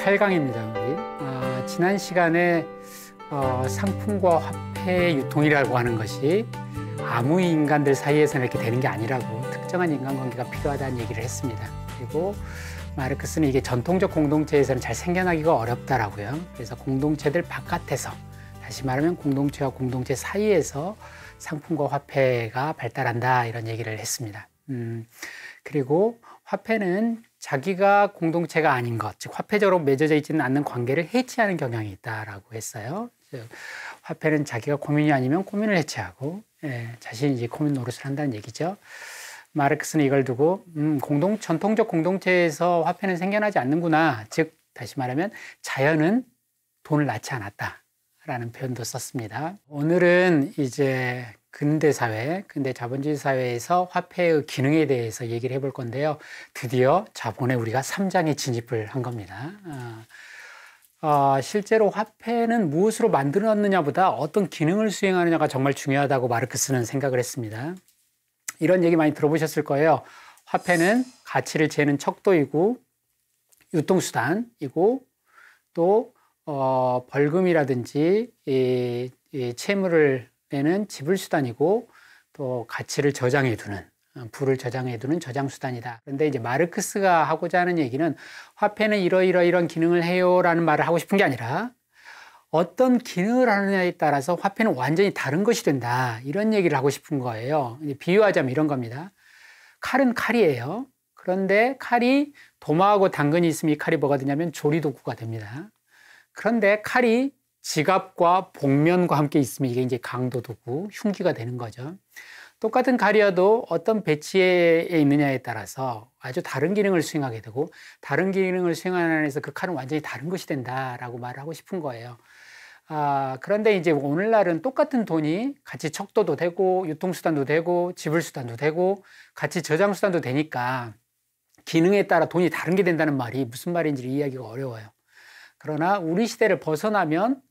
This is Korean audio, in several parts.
8강입니다. 우리 지난 시간에 상품과 화폐의 유통이라고 하는 것이 아무 인간들 사이에서는 이렇게 되는 게 아니라고, 특정한 인간관계가 필요하다는 얘기를 했습니다. 그리고 마르크스는 이게 전통적 공동체에서는 잘 생겨나기가 어렵다라고요. 그래서 공동체들 바깥에서, 다시 말하면 공동체와 공동체 사이에서 상품과 화폐가 발달한다, 이런 얘기를 했습니다. 그리고 화폐는 자기가 공동체가 아닌 것, 즉 화폐적으로 맺어져 있지는 않는 관계를 해치하는 경향이 있다라고 했어요. 즉 화폐는 자기가 고민이 아니면 고민을 해치하고, 자신이 이제 고민 노릇을 한다는 얘기죠. 마르크스는 이걸 두고 전통적 공동체에서 화폐는 생겨나지 않는구나. 즉 다시 말하면 자연은 돈을 낳지 않았다라는 표현도 썼습니다. 오늘은 이제 근대 사회, 근대 자본주의 사회에서 화폐의 기능에 대해서 얘기를 해볼 건데요. 드디어 자본에 우리가 3장에 진입을 한 겁니다. 실제로 화폐는 무엇으로 만들어놨느냐보다 어떤 기능을 수행하느냐가 정말 중요하다고 마르크스는 생각을 했습니다. 이런 얘기 많이 들어보셨을 거예요. 화폐는 가치를 재는 척도이고 유통수단이고 또 벌금이라든지 채무를 내는 지불수단이고 또 가치를 저장해두는, 부를 저장해두는 저장수단이다. 그런데 이제 마르크스가 하고자 하는 얘기는 화폐는 이런 기능을 해요라는 말을 하고 싶은 게 아니라 어떤 기능을 하느냐에 따라서 화폐는 완전히 다른 것이 된다, 이런 얘기를 하고 싶은 거예요. 비유하자면 이런 겁니다. 칼은 칼이에요. 그런데 칼이 도마하고 당근이 있으면 이 칼이 뭐가 되냐면 조리도구가 됩니다. 그런데 칼이 지갑과 복면과 함께 있으면 이게 이제 강도도구, 흉기가 되는 거죠. 똑같은 칼이어도 어떤 배치에 있느냐에 따라서 아주 다른 기능을 수행하게 되고, 다른 기능을 수행하는 안에서 그 칼은 완전히 다른 것이 된다라고 말을 하고 싶은 거예요. 그런데 이제 오늘날은 똑같은 돈이 가치 척도도 되고 유통수단도 되고 지불수단도 되고 가치 저장수단도 되니까 기능에 따라 돈이 다른 게 된다는 말이 무슨 말인지 이해하기가 어려워요. 그러나 우리 시대를 벗어나면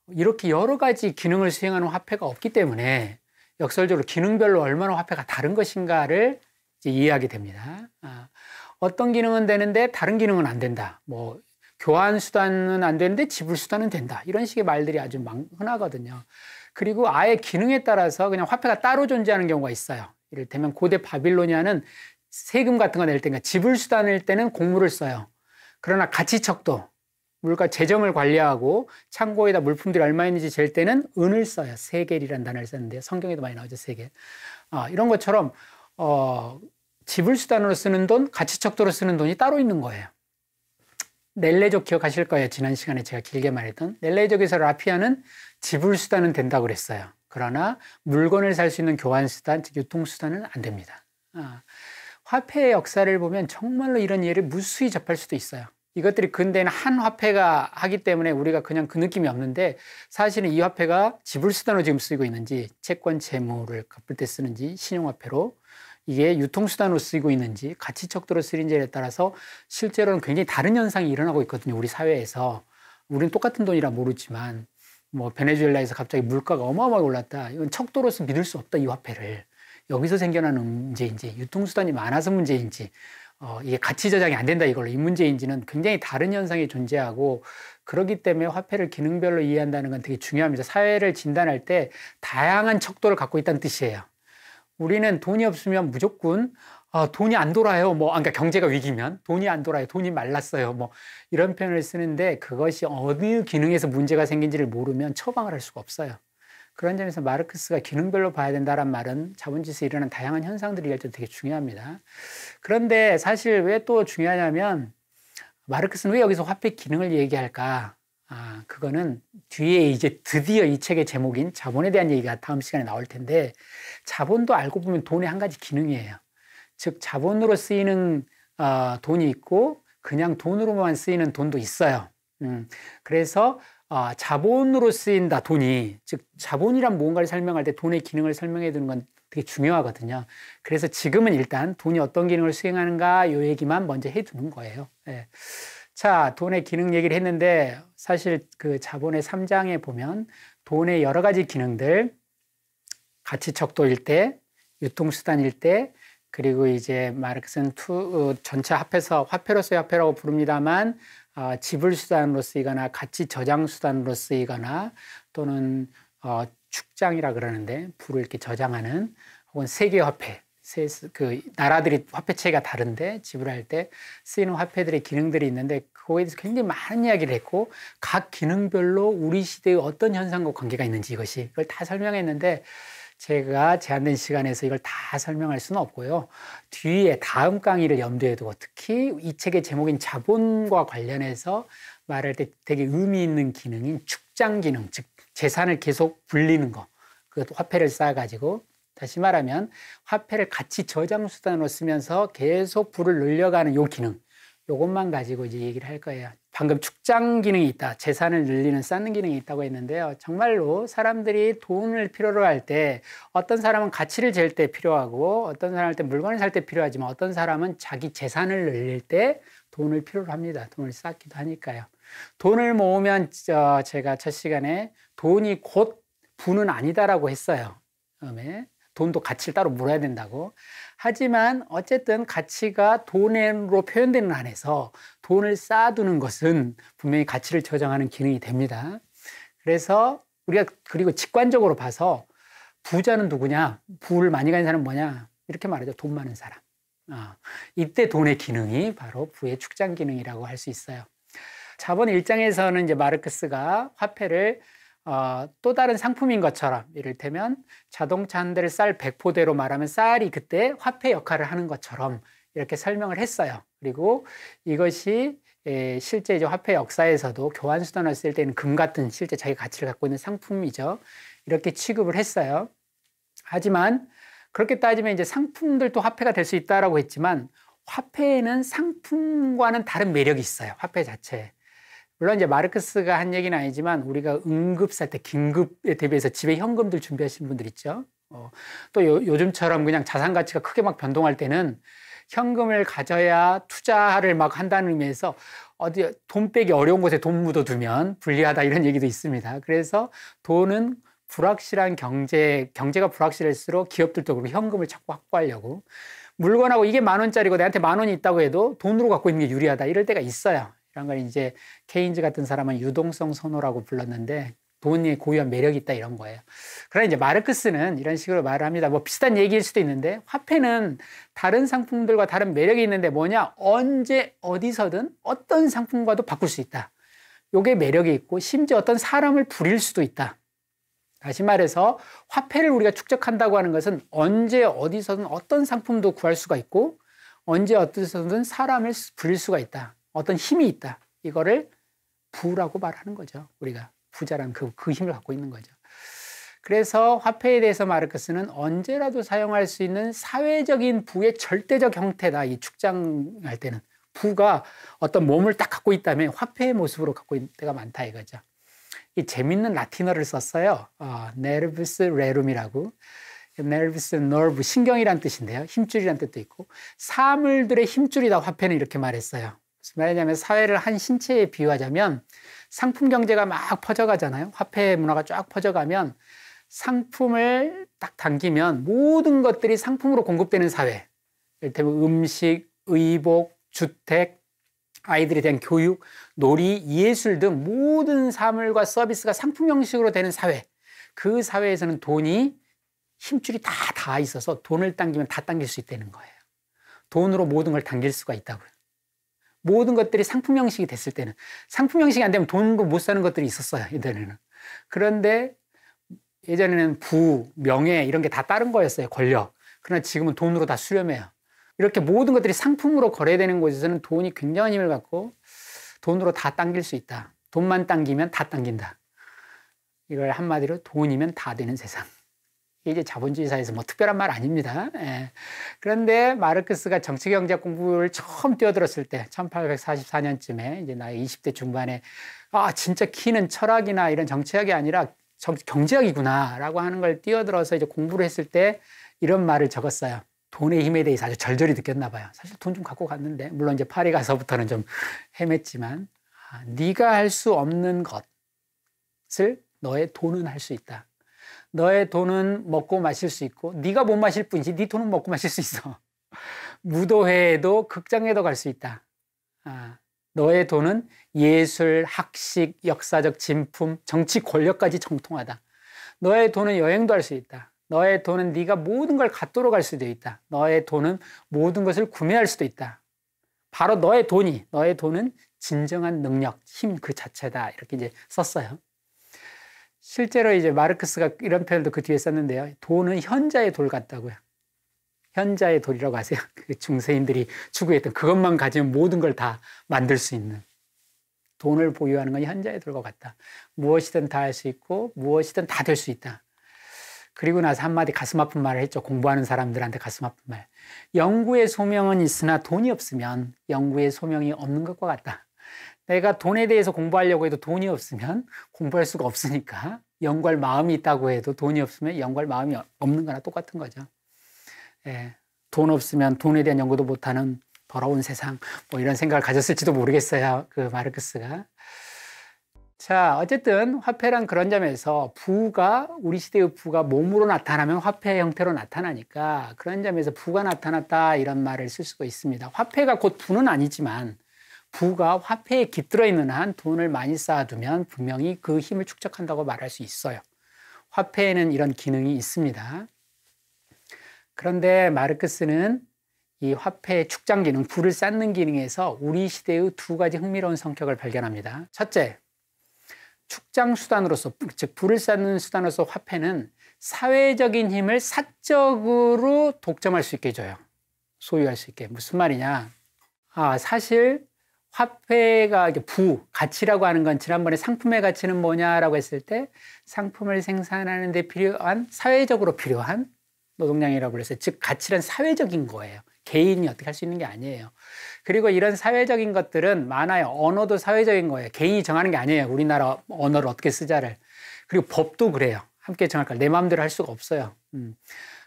이렇게 여러 가지 기능을 수행하는 화폐가 없기 때문에 역설적으로 기능별로 얼마나 화폐가 다른 것인가를 이제 이해하게 됩니다. 어떤 기능은 되는데 다른 기능은 안 된다. 뭐 교환 수단은 안 되는데 지불 수단은 된다. 이런 식의 말들이 아주 흔하거든요. 그리고 아예 기능에 따라서 그냥 화폐가 따로 존재하는 경우가 있어요. 이를테면 고대 바빌로니아는 세금 같은 거 낼 때니까 지불 수단일 때는 곡물을 써요. 그러나 가치척도, 물가 재정을 관리하고 창고에다 물품들이 얼마 있는지 잴 때는 은을 써요. 세겔이라는 단어를 썼는데 성경에도 많이 나오죠, 세겔. 이런 것처럼 지불수단으로 쓰는 돈, 가치척도로 쓰는 돈이 따로 있는 거예요. 넬레족 기억하실 거예요. 지난 시간에 제가 길게 말했던 넬레족에서 라피아는 지불수단은 된다고 그랬어요. 그러나 물건을 살 수 있는 교환수단, 즉 유통수단은 안 됩니다. 화폐의 역사를 보면 정말로 이런 예를 무수히 접할 수도 있어요. 이것들이 근대에는 한 화폐가 하기 때문에 우리가 그냥 그 느낌이 없는데, 사실은 이 화폐가 지불수단으로 지금 쓰이고 있는지, 채권 채무를 갚을 때 쓰는지, 신용화폐로 이게 유통수단으로 쓰이고 있는지, 가치척도로 쓰이는지에 따라서 실제로는 굉장히 다른 현상이 일어나고 있거든요. 우리 사회에서. 우리는 똑같은 돈이라 모르지만 뭐 베네수엘라에서 갑자기 물가가 어마어마하게 올랐다. 이건 척도로서 믿을 수 없다, 이 화폐를. 여기서 생겨나는 문제인지, 유통수단이 많아서 문제인지, 이게 가치 저장이 안 된다, 이걸로 이 문제인지는 굉장히 다른 현상이 존재하고, 그렇기 때문에 화폐를 기능별로 이해한다는 건 되게 중요합니다. 사회를 진단할 때 다양한 척도를 갖고 있다는 뜻이에요. 우리는 돈이 없으면 무조건 돈이 안 돌아요. 그러니까 경제가 위기면 돈이 안 돌아요. 돈이 말랐어요. 이런 표현을 쓰는데, 그것이 어느 기능에서 문제가 생긴지를 모르면 처방을 할 수가 없어요. 그런 점에서 마르크스가 기능별로 봐야 된다는 말은 자본주의에서 일어나는 다양한 현상들을 이해할 때 되게 중요합니다. 그런데 사실 왜 또 중요하냐면, 마르크스는 왜 여기서 화폐 기능을 얘기할까? 그거는 뒤에 이제 드디어 이 책의 제목인 자본에 대한 얘기가 다음 시간에 나올 텐데, 자본도 알고 보면 돈의 한 가지 기능이에요. 즉 자본으로 쓰이는 돈이 있고 그냥 돈으로만 쓰이는 돈도 있어요. 그래서 자본으로 쓰인다, 돈이. 즉 자본이란 무언가를 설명할 때 돈의 기능을 설명해 두는 건 되게 중요하거든요. 그래서 지금은 일단 돈이 어떤 기능을 수행하는가 이 얘기만 먼저 해두는 거예요. 자, 돈의 기능 얘기를 했는데, 사실 그 자본의 3장에 보면 돈의 여러 가지 기능들, 가치척도일 때, 유통수단일 때, 그리고 이제 마르크스는 전체 합해서 화폐로서의 화폐라고 부릅니다만 지불 수단으로 쓰이거나 가치 저장 수단으로 쓰이거나 또는 축장이라 그러는데 부를 이렇게 저장하는 혹은 세계 화폐, 그 나라들이 화폐 체계가 다른데 지불할 때 쓰이는 화폐들의 기능들이 있는데 그거에 대해서 굉장히 많은 이야기를 했고 각 기능별로 우리 시대의 어떤 현상과 관계가 있는지 이걸 다 설명했는데 제가 제한된 시간에서 이걸 다 설명할 수는 없고요. 뒤에 다음 강의를 염두에 두고 특히 이 책의 제목인 자본과 관련해서 말할 때 되게 의미 있는 기능인 축장 기능, 즉 재산을 계속 불리는 거. 그것도 화폐를 쌓아가지고 다시 말하면 화폐를 가치 저장 수단으로 쓰면서 계속 부를 늘려가는 요 기능. 요것만 가지고 이제 얘기를 할 거예요. 방금 축장 기능이 있다. 재산을 늘리는 쌓는 기능이 있다고 했는데요. 정말로 사람들이 돈을 필요로 할 때 어떤 사람은 가치를 잴 때 필요하고 어떤 사람은 할 때 물건을 살 때 필요하지만 어떤 사람은 자기 재산을 늘릴 때 돈을 필요로 합니다. 돈을 쌓기도 하니까요. 돈을 모으면 제가 첫 시간에 돈이 곧 부는 아니다라고 했어요. 처음에. 돈도 가치를 따로 물어야 된다고. 하지만 어쨌든 가치가 돈으로 표현되는 한에서 돈을 쌓아두는 것은 분명히 가치를 저장하는 기능이 됩니다. 그래서 우리가 그리고 직관적으로 봐서 부자는 누구냐? 부를 많이 가진 사람은 뭐냐? 이렇게 말하죠. 돈 많은 사람. 이때 돈의 기능이 바로 부의 축장 기능이라고 할 수 있어요. 자본 1장에서는 이제 마르크스가 화폐를 또 다른 상품인 것처럼 이를테면 자동차 한 대를 쌀 100포대로 말하면 쌀이 그때 화폐 역할을 하는 것처럼 이렇게 설명을 했어요. 그리고 이것이 실제 이제 화폐 역사에서도 교환 수단을 쓸 때는 금 같은 실제 자기 가치를 갖고 있는 상품이죠. 이렇게 취급을 했어요. 하지만 그렇게 따지면 이제 상품들도 화폐가 될 수 있다라고 했지만 화폐에는 상품과는 다른 매력이 있어요. 화폐 자체에. 물론 이제 마르크스가 한 얘기는 아니지만 우리가 응급 살 때 긴급에 대비해서 집에 현금들 준비하시는 분들 있죠. 또 요즘처럼 그냥 자산 가치가 크게 막 변동할 때는 현금을 가져야 투자를 막 한다는 의미에서 어디 돈 빼기 어려운 곳에 돈 묻어두면 불리하다 이런 얘기도 있습니다. 그래서 돈은 불확실한 경제가 불확실할수록 기업들도 그렇고 현금을 자꾸 확보하려고 물건하고 이게 10,000원짜리고 내한테 10,000원이 있다고 해도 돈으로 갖고 있는 게 유리하다 이럴 때가 있어요. 이런 걸 이제 케인즈 같은 사람은 유동성 선호라고 불렀는데 돈이 고유한 매력이 있다 이런 거예요. 그러나 이제 마르크스는 이런 식으로 말을 합니다. 뭐 비슷한 얘기일 수도 있는데 화폐는 다른 상품들과 다른 매력이 있는데 뭐냐? 언제 어디서든 어떤 상품과도 바꿀 수 있다. 요게 매력이 있고 심지어 어떤 사람을 부릴 수도 있다. 다시 말해서 화폐를 우리가 축적한다고 하는 것은 언제 어디서든 어떤 상품도 구할 수가 있고 언제 어디서든 사람을 부릴 수가 있다. 어떤 힘이 있다. 이거를 부라고 말하는 거죠. 우리가 부자란 그 힘을 갖고 있는 거죠. 그래서 화폐에 대해서 마르크스는 언제라도 사용할 수 있는 사회적인 부의 절대적 형태다. 이 축장할 때는. 부가 어떤 몸을 딱 갖고 있다면 화폐의 모습으로 갖고 있는 때가 많다 이거죠. 이 재밌는 라틴어를 썼어요. nervus rerum이라고. nervus nerve, 신경이란 뜻인데요. 힘줄이란 뜻도 있고. 사물들의 힘줄이다 화폐는 이렇게 말했어요. 무슨 말이냐면 사회를 한 신체에 비유하자면 상품 경제가 막 퍼져가잖아요. 화폐 문화가 쫙 퍼져가면 상품을 딱 당기면 모든 것들이 상품으로 공급되는 사회. 이를테면 음식, 의복, 주택, 아이들에 대한 교육, 놀이, 예술 등 모든 사물과 서비스가 상품 형식으로 되는 사회. 그 사회에서는 돈이 힘줄이 다 닿아 있어서 돈을 당기면 다 당길 수 있다는 거예요. 돈으로 모든 걸 당길 수가 있다고요. 모든 것들이 상품 형식이 됐을 때는 상품 형식이 안 되면 돈으로 못 사는 것들이 있었어요. 예전에는. 그런데 예전에는 부, 명예 이런 게 다 다른 거였어요. 권력. 그러나 지금은 돈으로 다 수렴해요. 이렇게 모든 것들이 상품으로 거래되는 곳에서는 돈이 굉장한 힘을 갖고 돈으로 다 당길 수 있다. 돈만 당기면 다 당긴다. 이걸 한마디로 돈이면 다 되는 세상. 이게 자본주의 사회에서 뭐 특별한 말 아닙니다. 예. 그런데 마르크스가 정치경제학 공부를 처음 뛰어들었을 때 1844년쯤에 이제 나이 20대 중반에 진짜 키는 철학이나 이런 정치학이 아니라 경제학이구나 라고 하는 걸 뛰어들어서 이제 공부를 했을 때 이런 말을 적었어요. 돈의 힘에 대해서 아주 절절히 느꼈나 봐요. 사실 돈 좀 갖고 갔는데 물론 이제 파리 가서부터는 좀 헤맸지만 네가 할 수 없는 것을 너의 돈은 할 수 있다. 너의 돈은 먹고 마실 수 있고 네가 못 마실 뿐이지 네 돈은 먹고 마실 수 있어. 무도회에도 극장에도 갈 수 있다. 너의 돈은 예술, 학식, 역사적 진품, 정치 권력까지 정통하다. 너의 돈은 여행도 할 수 있다. 너의 돈은 네가 모든 걸 갖도록 할 수도 있다. 너의 돈은 모든 것을 구매할 수도 있다. 바로 너의 돈은 진정한 능력, 힘 그 자체다. 이렇게 이제 썼어요. 실제로 이제 마르크스가 이런 표현도 그 뒤에 썼는데요. 돈은 현자의 돌 같다고요. 현자의 돌이라고 하세요. 그 중세인들이 추구했던 그것만 가지면 모든 걸 다 만들 수 있는. 돈을 보유하는 건 현자의 돌과 같다. 무엇이든 다 할 수 있고 무엇이든 다 될 수 있다. 그리고 나서 한마디 가슴 아픈 말을 했죠. 공부하는 사람들한테 가슴 아픈 말. 연구의 소명은 있으나 돈이 없으면 연구의 소명이 없는 것과 같다. 내가 돈에 대해서 공부하려고 해도 돈이 없으면 공부할 수가 없으니까 연구할 마음이 있다고 해도 돈이 없으면 연구할 마음이 없는 거나 똑같은 거죠. 예, 돈 없으면 돈에 대한 연구도 못하는 더러운 세상, 뭐 이런 생각을 가졌을지도 모르겠어요. 그 마르크스가. 자, 어쨌든 화폐란 그런 점에서 우리 시대의 부가 몸으로 나타나면 화폐의 형태로 나타나니까 그런 점에서 부가 나타났다 이런 말을 쓸 수가 있습니다. 화폐가 곧 부는 아니지만 부가 화폐에 깃들어 있는 한 돈을 많이 쌓아두면 분명히 그 힘을 축적한다고 말할 수 있어요. 화폐에는 이런 기능이 있습니다. 그런데 마르크스는 이 화폐의 축장 기능, 부를 쌓는 기능에서 우리 시대의 두 가지 흥미로운 성격을 발견합니다. 첫째, 축장 수단으로서, 즉 부를 쌓는 수단으로서 화폐는 사회적인 힘을 사적으로 독점할 수 있게 해줘요. 소유할 수 있게. 무슨 말이냐? 사실 화폐가 가치라고 하는 건 지난번에 상품의 가치는 뭐냐라고 했을 때 상품을 생산하는 데 필요한 사회적으로 필요한 노동량이라고 그랬어요. 즉 가치란 사회적인 거예요. 개인이 어떻게 할 수 있는 게 아니에요. 그리고 이런 사회적인 것들은 많아요. 언어도 사회적인 거예요. 개인이 정하는 게 아니에요. 우리나라 언어를 어떻게 쓰자를. 그리고 법도 그래요. 함께 정할 걸 내 마음대로 할 수가 없어요.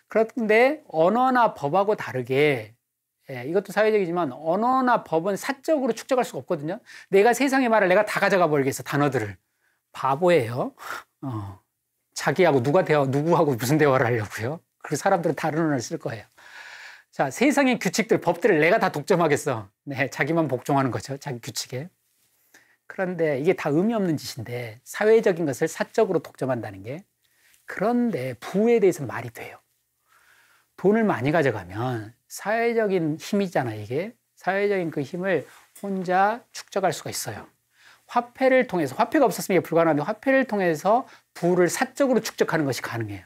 그런데 언어나 법하고 다르게 이것도 사회적이지만 언어나 법은 사적으로 축적할 수가 없거든요. 내가 세상의 말을 내가 다 가져가 버리겠어. 단어들을. 바보예요. 자기하고 누구하고 무슨 대화를 하려고요. 그 사람들은 다른 언어를 쓸 거예요. 자, 세상의 규칙들, 법들을 내가 다 독점하겠어. 네, 자기만 복종하는 거죠. 자기 규칙에. 그런데 이게 다 의미 없는 짓인데 사회적인 것을 사적으로 독점한다는 게. 그런데 부에 대해서는 말이 돼요. 돈을 많이 가져가면 사회적인 힘이잖아, 이게. 사회적인 그 힘을 혼자 축적할 수가 있어요. 화폐를 통해서, 화폐가 없었으면 이게 불가능한데 화폐를 통해서 부를 사적으로 축적하는 것이 가능해요.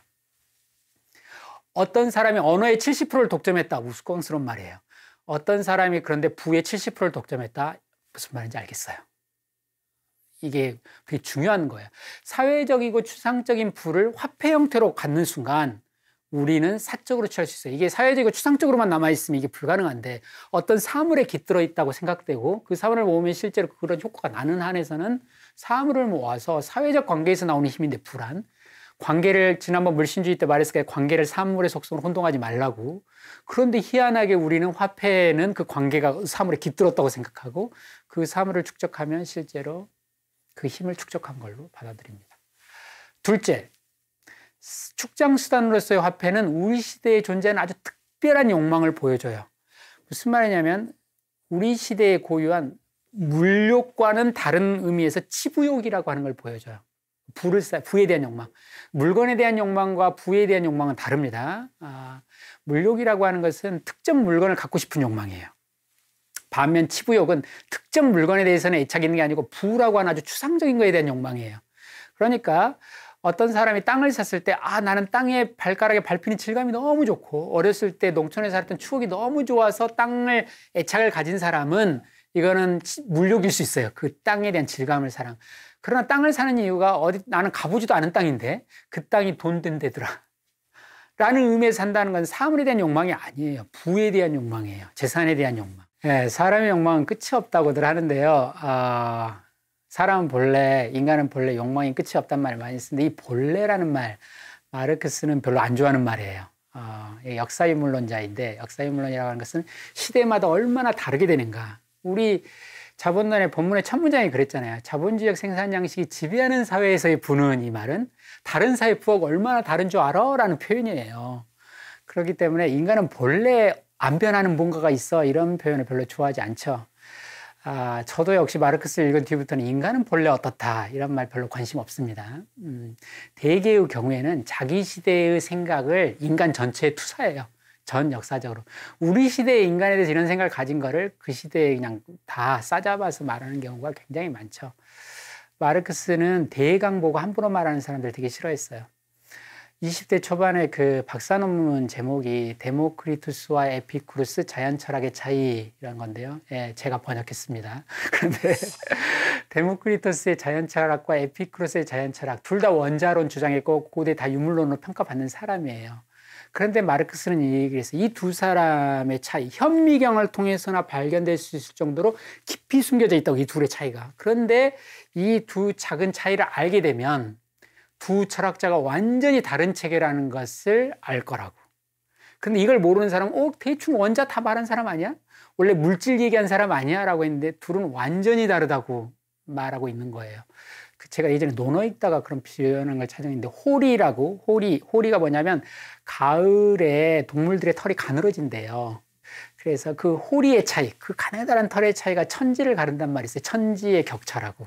어떤 사람이 언어의 70%를 독점했다. 우스꽝스러운 말이에요. 어떤 사람이 그런데 부의 70%를 독점했다. 무슨 말인지 알겠어요. 이게 되게 중요한 거예요. 사회적이고 추상적인 부를 화폐 형태로 갖는 순간 우리는 사적으로 취할 수 있어요. 이게 사회적이고 추상적으로만 남아있으면 이게 불가능한데 어떤 사물에 깃들어 있다고 생각되고 그 사물을 모으면 실제로 그런 효과가 나는 한에서는 사물을 모아서 사회적 관계에서 나오는 힘인데 부란 관계를 지난번 물신주의 때 말했을 때 관계를 사물의 속성으로 혼동하지 말라고. 그런데 희한하게 우리는 화폐는 그 관계가 사물에 깃들었다고 생각하고 그 사물을 축적하면 실제로 그 힘을 축적한 걸로 받아들입니다. 둘째, 축장 수단으로서의 화폐는 우리 시대에 존재하는 아주 특별한 욕망을 보여줘요. 무슨 말이냐면 우리 시대에 고유한 물욕과는 다른 의미에서 치부욕이라고 하는 걸 보여줘요. 부에 대한 욕망. 물건에 대한 욕망과 부에 대한 욕망은 다릅니다. 물욕이라고 하는 것은 특정 물건을 갖고 싶은 욕망이에요. 반면 치부욕은 특정 물건에 대해서는 애착이 있는 게 아니고 부라고 하는 아주 추상적인 거에 대한 욕망이에요. 그러니까 어떤 사람이 땅을 샀을 때 나는 땅에 발가락에 밟히는 질감이 너무 좋고 어렸을 때 농촌에 살았던 추억이 너무 좋아서 땅을 애착을 가진 사람은 이거는 물욕일 수 있어요. 그 땅에 대한 질감을 사랑. 그러나 땅을 사는 이유가 나는 가보지도 않은 땅인데 그 땅이 돈 된 데더라 라는 의미에서 산다는 건 사물에 대한 욕망이 아니에요. 부에 대한 욕망이에요. 재산에 대한 욕망. 사람의 욕망은 끝이 없다고들 하는데요. 인간은 본래 욕망이 끝이 없단 말을 많이 쓰는데 이 본래라는 말 마르크스는 별로 안 좋아하는 말이에요. 역사인물론자인데 역사인물론이라고 하는 것은 시대마다 얼마나 다르게 되는가. 우리 자본론의 본문의 첫 문장이 그랬잖아요. 자본주의적 생산 양식이 지배하는 사회에서의 부는 이 말은 다른 사회 부하고 얼마나 다른 줄 알아? 라는 표현이에요. 그렇기 때문에 인간은 본래 안 변하는 뭔가가 있어 이런 표현을 별로 좋아하지 않죠. 저도 역시 마르크스를 읽은 뒤부터는 인간은 본래 어떻다 이런 말 별로 관심 없습니다. 대개의 경우에는 자기 시대의 생각을 인간 전체에 투사해요. 전 역사적으로. 우리 시대의 인간에 대해서 이런 생각을 가진 거를 그 시대에 그냥 다 싸잡아서 말하는 경우가 굉장히 많죠. 마르크스는 대강 보고 함부로 말하는 사람들 되게 싫어했어요. 20대 초반에 그 박사 논문 제목이 데모크리투스와 에피쿠르스 자연철학의 차이 이런 건데요. 예, 제가 번역했습니다. 그런데 데모크리투스의 자연철학과 에피쿠르스의 자연철학 둘 다 원자론 주장했고 고대 다 유물론으로 평가받는 사람이에요. 그런데 마르크스는 이 얘기를 했어요. 이 두 사람의 차이, 현미경을 통해서나 발견될 수 있을 정도로 깊이 숨겨져 있다고, 이 둘의 차이가. 그런데 이 두 작은 차이를 알게 되면 두 철학자가 완전히 다른 체계라는 것을 알 거라고. 근데 이걸 모르는 사람은 대충 원자 다 말한 사람 아니야? 원래 물질 얘기한 사람 아니야? 라고 했는데 둘은 완전히 다르다고 말하고 있는 거예요. 제가 예전에 논어 읽다가 그런 표현한 걸 찾았는데 호리가 뭐냐면 가을에 동물들의 털이 가늘어진대요. 그래서 그 호리의 차이, 그 가느다란 털의 차이가 천지를 가른단 말이 있어요. 천지의 격차라고.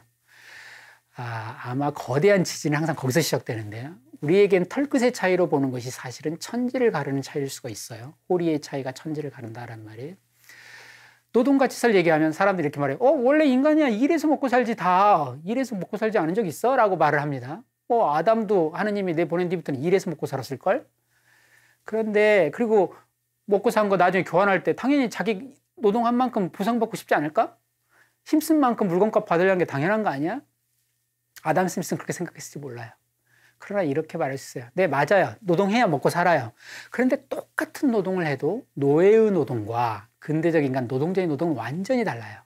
아마 거대한 지진은 항상 거기서 시작되는데요. 우리에겐 털끝의 차이로 보는 것이 사실은 천지를 가르는 차이일 수가 있어요. 호리의 차이가 천지를 가른다란 말이에요. 노동가치설 얘기하면 사람들이 이렇게 말해요. 원래 인간이야. 일해서 먹고 살지 다. 일해서 먹고 살지 않은 적 있어? 라고 말을 합니다. 아담도 하느님이 내 보낸 뒤부터는 일해서 먹고 살았을걸? 그런데 그리고 먹고 산 거 나중에 교환할 때 당연히 자기 노동한 만큼 보상받고 싶지 않을까? 힘쓴 만큼 물건값 받으려는 게 당연한 거 아니야? 아담 스미스는 그렇게 생각했을지 몰라요. 그러나 이렇게 말할 수 있어요. 네, 맞아요. 노동해야 먹고 살아요. 그런데 똑같은 노동을 해도 노예의 노동과 근대적 인간 노동자의 노동은 완전히 달라요.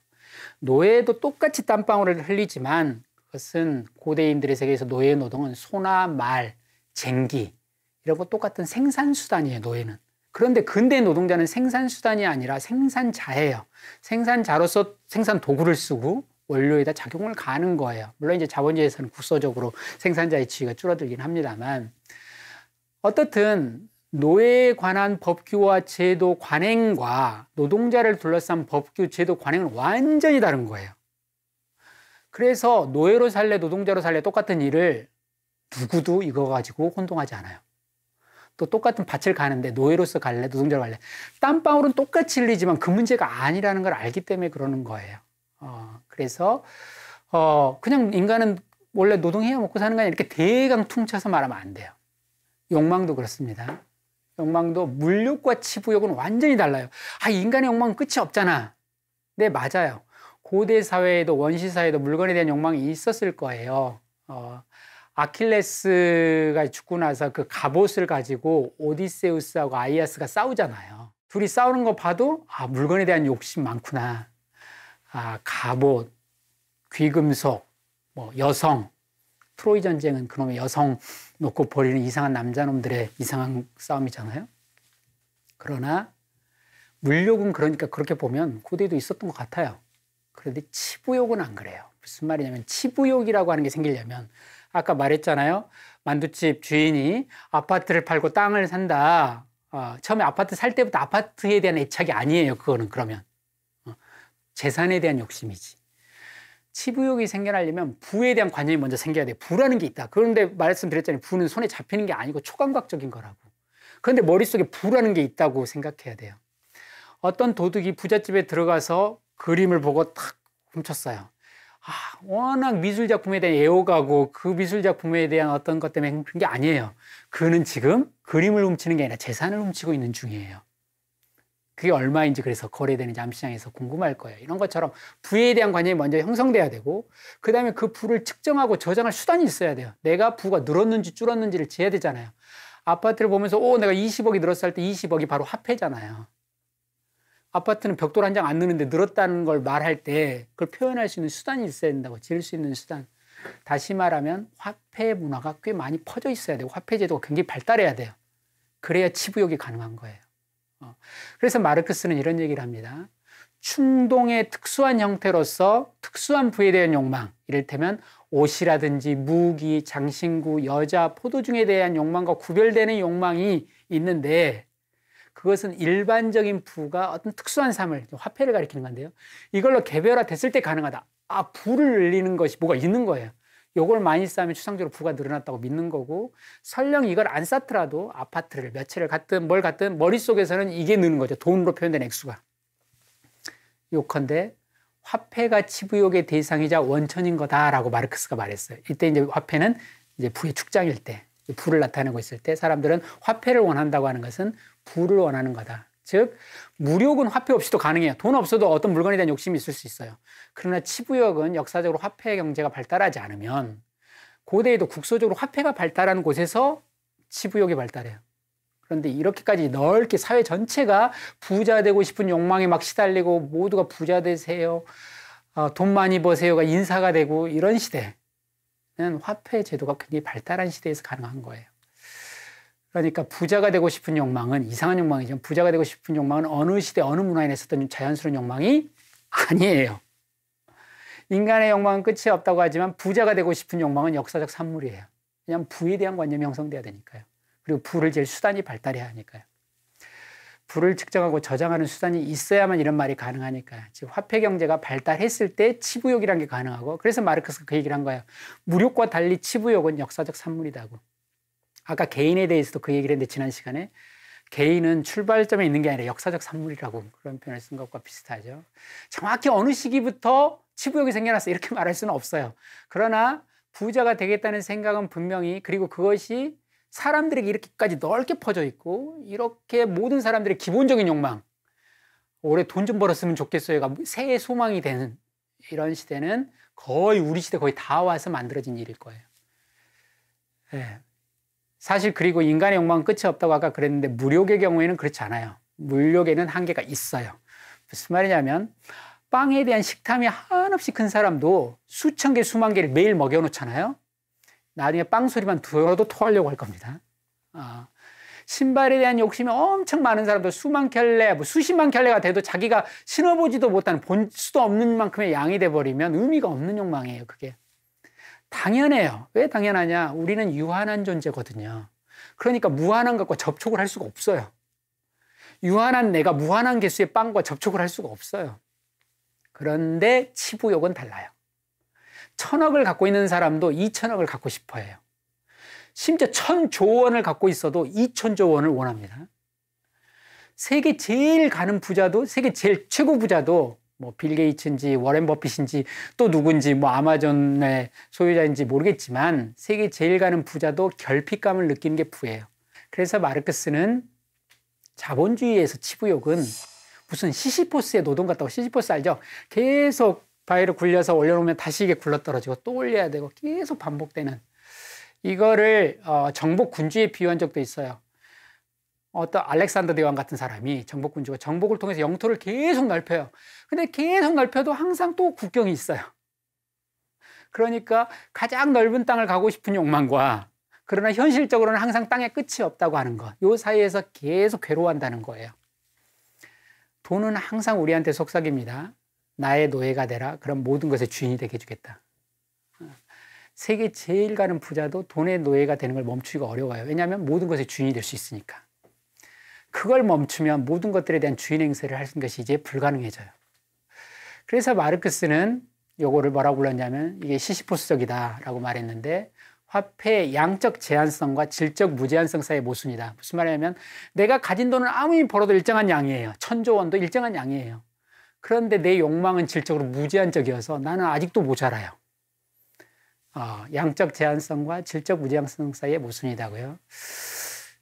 노예도 똑같이 땀방울을 흘리지만 그것은 고대인들의 세계에서 노예의 노동은 소나 말, 쟁기 이런 거 똑같은 생산수단이에요, 노예는. 그런데 근대 노동자는 생산수단이 아니라 생산자예요. 생산자로서 생산 도구를 쓰고 원료에다 작용을 가하는 거예요. 물론 이제 자본주의에서는 국소적으로 생산자의 지위가 줄어들긴 합니다만 어떻든 노예에 관한 법규와 제도 관행과 노동자를 둘러싼 법규, 제도 관행은 완전히 다른 거예요. 그래서 노예로 살래, 노동자로 살래 똑같은 일을 누구도 이거 가지고 혼동하지 않아요. 또 똑같은 밭을 가는데 노예로서 갈래, 노동자로 갈래. 땀방울은 똑같이 흘리지만 그 문제가 아니라는 걸 알기 때문에 그러는 거예요. 그래서 그냥 인간은 원래 노동해야 먹고 사는 거 아니야 이렇게 대강 퉁쳐서 말하면 안 돼요. 욕망도 그렇습니다. 욕망도 물욕과 치부욕은 완전히 달라요. 인간의 욕망은 끝이 없잖아. 네, 맞아요. 고대 사회에도 원시 사회에도 물건에 대한 욕망이 있었을 거예요. 아킬레스가 죽고 나서 그 갑옷을 가지고 오디세우스하고 아이아스가 싸우잖아요. 둘이 싸우는 거 봐도 물건에 대한 욕심 많구나. 갑옷, 귀금속, 여성, 트로이 전쟁은 그놈의 여성 놓고 버리는 이상한 남자놈들의 이상한 싸움이잖아요. 그러나 물욕은 그러니까 그렇게 보면 고대에도 있었던 것 같아요. 그런데 치부욕은 안 그래요. 무슨 말이냐면 치부욕이라고 하는 게 생기려면 아까 말했잖아요. 만두집 주인이 아파트를 팔고 땅을 산다. 처음에 아파트 살 때부터 아파트에 대한 애착이 아니에요. 그거는 그러면. 재산에 대한 욕심이지. 치부욕이 생겨나려면 부에 대한 관념이 먼저 생겨야 돼. 부라는 게 있다. 그런데 말씀드렸잖아요. 부는 손에 잡히는 게 아니고 초감각적인 거라고. 그런데 머릿속에 부라는 게 있다고 생각해야 돼요. 어떤 도둑이 부잣집에 들어가서 그림을 보고 탁 훔쳤어요. 워낙 미술작품에 대한 애호가고 그 미술작품에 대한 어떤 것 때문에 그런 게 아니에요. 그는 지금 그림을 훔치는 게 아니라 재산을 훔치고 있는 중이에요. 그게 얼마인지 그래서 거래되는지 암시장에서 궁금할 거예요. 이런 것처럼 부에 대한 관념이 먼저 형성돼야 되고 그 다음에 그 부를 측정하고 저장할 수단이 있어야 돼요. 내가 부가 늘었는지 줄었는지를 재야 되잖아요. 아파트를 보면서 내가 20억이 늘었을 때 20억이 바로 화폐잖아요. 아파트는 벽돌 한 장 안 넣는데 늘었다는 걸 말할 때 그걸 표현할 수 있는 수단이 있어야 된다고. 지을 수 있는 수단. 다시 말하면 화폐 문화가 꽤 많이 퍼져 있어야 되고 화폐 제도가 굉장히 발달해야 돼요. 그래야 치부욕이 가능한 거예요. 그래서 마르크스는 이런 얘기를 합니다. 충동의 특수한 형태로서 특수한 부에 대한 욕망, 이를테면 옷이라든지 무기, 장신구, 여자, 포도 중에 대한 욕망과 구별되는 욕망이 있는데 그것은 일반적인 부가 어떤 특수한 삶을, 화폐를 가리키는 건데요. 이걸로 개별화됐을 때 가능하다. 아, 부를 늘리는 것이 뭐가 있는 거예요. 요걸 많이 쌓으면 추상적으로 부가 늘어났다고 믿는 거고, 설령 이걸 안 쌓더라도 아파트를 몇 채를 갖든 뭘 갖든 머릿속에서는 이게 느는 거죠. 돈으로 표현된 액수가. 요컨대 화폐가 치부욕의 대상이자 원천인 거다라고 마르크스가 말했어요. 이때 이제 화폐는 이제 부의 축장일 때, 부를 나타내고 있을 때 사람들은 화폐를 원한다고 하는 것은 부를 원하는 거다. 즉 무력은 화폐 없이도 가능해요. 돈 없어도 어떤 물건에 대한 욕심이 있을 수 있어요. 그러나 치부욕은 역사적으로 화폐 경제가 발달하지 않으면, 고대에도 국소적으로 화폐가 발달한 곳에서 치부욕이 발달해요. 그런데 이렇게까지 넓게 사회 전체가 부자 되고 싶은 욕망에 막 시달리고 모두가 부자 되세요, 돈 많이 버세요가 인사가 되고 이런 시대는 화폐 제도가 굉장히 발달한 시대에서 가능한 거예요. 그러니까 부자가 되고 싶은 욕망은 이상한 욕망이죠. 부자가 되고 싶은 욕망은 어느 시대 어느 문화에 있었던 자연스러운 욕망이 아니에요. 인간의 욕망은 끝이 없다고 하지만 부자가 되고 싶은 욕망은 역사적 산물이에요. 왜냐하면 부에 대한 관념이 형성돼야 되니까요. 그리고 부를 잴 수단이 발달해야 하니까요. 부를 측정하고 저장하는 수단이 있어야만 이런 말이 가능하니까요. 즉 화폐 경제가 발달했을 때 치부욕이라는 게 가능하고, 그래서 마르크스가 그 얘기를 한 거예요. 무력과 달리 치부욕은 역사적 산물이다고. 아까 개인에 대해서도 그 얘기를 했는데 지난 시간에 개인은 출발점에 있는 게 아니라 역사적 산물이라고 그런 표현을 쓴 것과 비슷하죠. 정확히 어느 시기부터 치부욕이 생겨났어 이렇게 말할 수는 없어요. 그러나 부자가 되겠다는 생각은 분명히, 그리고 그것이 사람들에게 이렇게까지 넓게 퍼져 있고 이렇게 모든 사람들의 기본적인 욕망, 올해 돈 좀 벌었으면 좋겠어요가 새해 소망이 되는 이런 시대는 거의 우리 시대 거의 다 와서 만들어진 일일 거예요. 네. 사실 그리고 인간의 욕망은 끝이 없다고 아까 그랬는데 무력의 경우에는 그렇지 않아요. 물력에는 한계가 있어요. 무슨 말이냐면 빵에 대한 식탐이 한없이 큰 사람도 수천 개 수만 개를 매일 먹여놓잖아요. 나중에 빵 소리만 들어도 토하려고 할 겁니다. 신발에 대한 욕심이 엄청 많은 사람도 수만 켤레, 수십만 켤레가 돼도 자기가 신어보지도 못하는, 본 수도 없는 만큼의 양이 돼버리면 의미가 없는 욕망이에요. 그게 당연해요. 왜 당연하냐? 우리는 유한한 존재거든요. 그러니까 무한한 것과 접촉을 할 수가 없어요. 유한한 내가 무한한 개수의 빵과 접촉을 할 수가 없어요. 그런데 치부욕은 달라요. 1000억을 갖고 있는 사람도 2000억을 갖고 싶어 해요. 심지어 1000조 원을 갖고 있어도 2000조 원을 원합니다. 세계 제일 가는 부자도, 세계 제일 최고 부자도 뭐 빌 게이츠인지 워렌 버핏인지 또 누군지 뭐 아마존의 소유자인지 모르겠지만 세계 제일 가는 부자도 결핍감을 느끼는 게 부예요. 그래서 마르크스는 자본주의에서 치부욕은 무슨 시시포스의 노동 같다고, 시시포스 알죠? 계속 바위를 굴려서 올려놓으면 다시 이게 굴러떨어지고 또 올려야 되고 계속 반복되는, 이거를 정복 군주에 비유한 적도 있어요. 어떤 알렉산더 대왕 같은 사람이 정복 군주가 정복을 통해서 영토를 계속 넓혀요. 근데 계속 넓혀도 항상 또 국경이 있어요. 그러니까 가장 넓은 땅을 가고 싶은 욕망과, 그러나 현실적으로는 항상 땅에 끝이 없다고 하는 것, 이 사이에서 계속 괴로워한다는 거예요. 돈은 항상 우리한테 속삭입니다. 나의 노예가 되라. 그럼 모든 것의 주인이 되게 해주겠다. 세계 제일 가는 부자도 돈의 노예가 되는 걸 멈추기가 어려워요. 왜냐하면 모든 것의 주인이 될 수 있으니까. 그걸 멈추면 모든 것들에 대한 주인 행세를 하는 것이 이제 불가능해져요. 그래서 마르크스는 요거를 뭐라고 불렀냐면 이게 시시포스적이다라고 말했는데, 화폐의 양적 제한성과 질적 무제한성 사이의 모순이다. 무슨 말이냐면 내가 가진 돈은 아무리 벌어도 일정한 양이에요. 1000조 원도 일정한 양이에요. 그런데 내 욕망은 질적으로 무제한적이어서 나는 아직도 모자라요. 양적 제한성과 질적 무제한성 사이의 모순이다고요.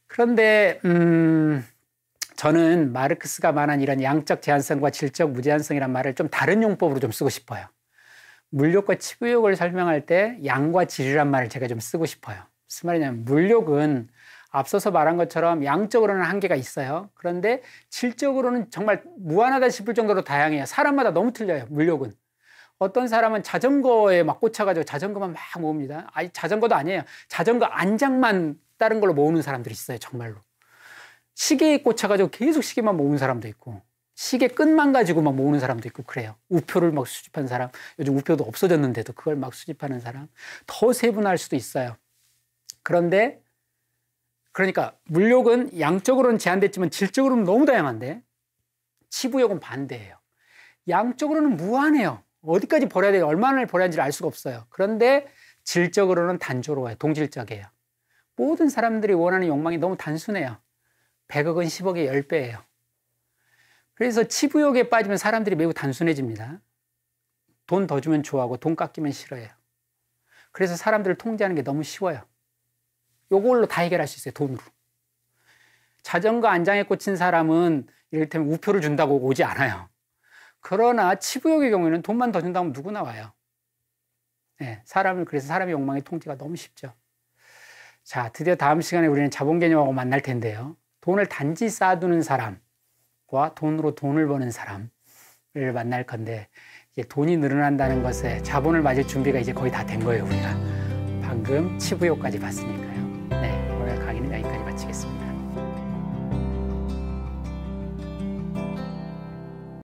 그런데 저는 마르크스가 말한 이런 양적 제한성과 질적 무제한성이란 말을 좀 다른 용법으로 좀 쓰고 싶어요. 물욕과 치부욕을 설명할 때 양과 질이란 말을 제가 좀 쓰고 싶어요. 무슨 말이냐면 물욕은 앞서서 말한 것처럼 양적으로는 한계가 있어요. 그런데 질적으로는 정말 무한하다 싶을 정도로 다양해요. 사람마다 너무 틀려요. 물욕은. 어떤 사람은 자전거에 막 꽂혀가지고 자전거만 막 모읍니다. 아니, 자전거도 아니에요. 자전거 안장만 다른 걸로 모으는 사람들이 있어요. 정말로. 시계에 꽂혀가지고 계속 시계만 모으는 사람도 있고, 시계 끈만 가지고 막 모으는 사람도 있고 그래요. 우표를 막 수집하는 사람, 요즘 우표도 없어졌는데도 그걸 막 수집하는 사람, 더 세분화할 수도 있어요. 그런데 그러니까 물욕은 양적으로는 제한됐지만 질적으로는 너무 다양한데 치부욕은 반대예요. 양적으로는 무한해요. 어디까지 버려야 돼요? 얼마나 버려야 하는지를 알 수가 없어요. 그런데 질적으로는 단조로워요. 동질적이에요. 모든 사람들이 원하는 욕망이 너무 단순해요. 100억은 10억의 10배예요. 그래서 치부욕에 빠지면 사람들이 매우 단순해집니다. 돈 더 주면 좋아하고 돈 깎이면 싫어해요. 그래서 사람들을 통제하는 게 너무 쉬워요. 요걸로 다 해결할 수 있어요. 돈으로. 자전거 안장에 꽂힌 사람은 이를테면 우표를 준다고 오지 않아요. 그러나 치부욕의 경우에는 돈만 더 준다면 누구나 와요. 네, 그래서 사람의 욕망의 통제가 너무 쉽죠. 자, 드디어 다음 시간에 우리는 자본 개념하고 만날 텐데요. 돈을 단지 쌓아두는 사람과 돈으로 돈을 버는 사람을 만날 건데, 이제 돈이 늘어난다는 것에 자본을 맞을 준비가 이제 거의 다 된 거예요, 우리가. 방금 치부욕까지 봤으니까요. 네, 오늘 강의는 여기까지 마치겠습니다.